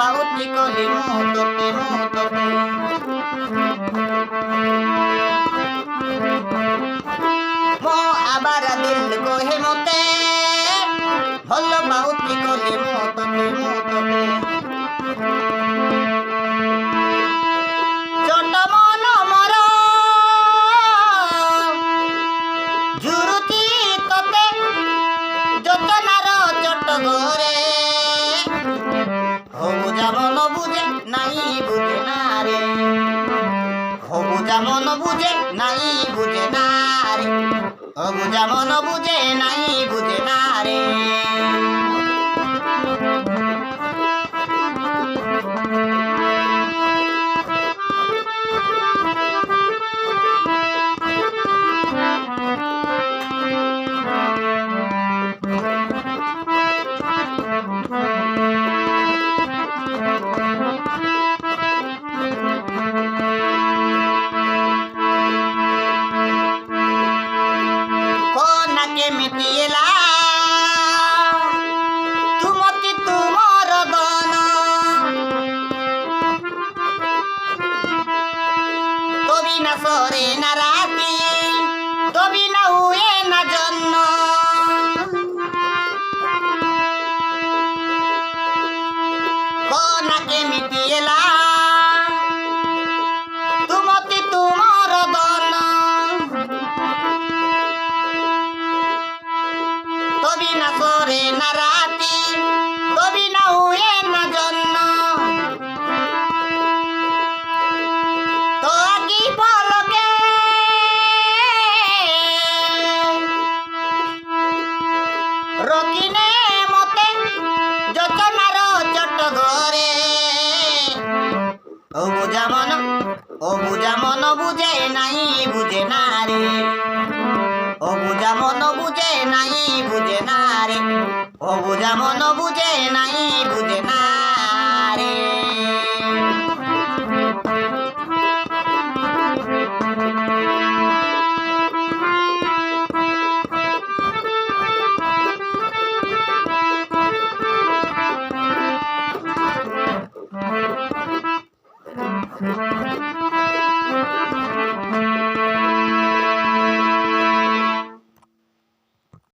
বাউতি কলি মুততে মুততে মো আবার দিল কহে মতে হল বাউতি কলি মুততে মুততে ছোট মন মর জুরুতি ততে যতনার চট ঘরে হবুজা মন বুঝে নাই বুঝে না রে হবুজা মন বুঝে নাই বুঝে না রে হবুজা মন বুঝে নাই বুঝে না রে মিটিয়েলা তুমতি তুমর দন তবি না সরে না রাতি তবি না হুয়ে না জন্ম কোনাকে মিটিয়েলা তুমতি তুমর দন তবি না সরে না রাতি তবি না হুয়ে না জন্ম তো কি পলকে রকিনে মতে যতনার চট ঘরে ও বুঝা মন বুঝে নাই বুঝে না রে ও বুঝা মন বুঝে নাই বুঝে না রে ও বুঝা মন বুঝে নাই বুঝে না রে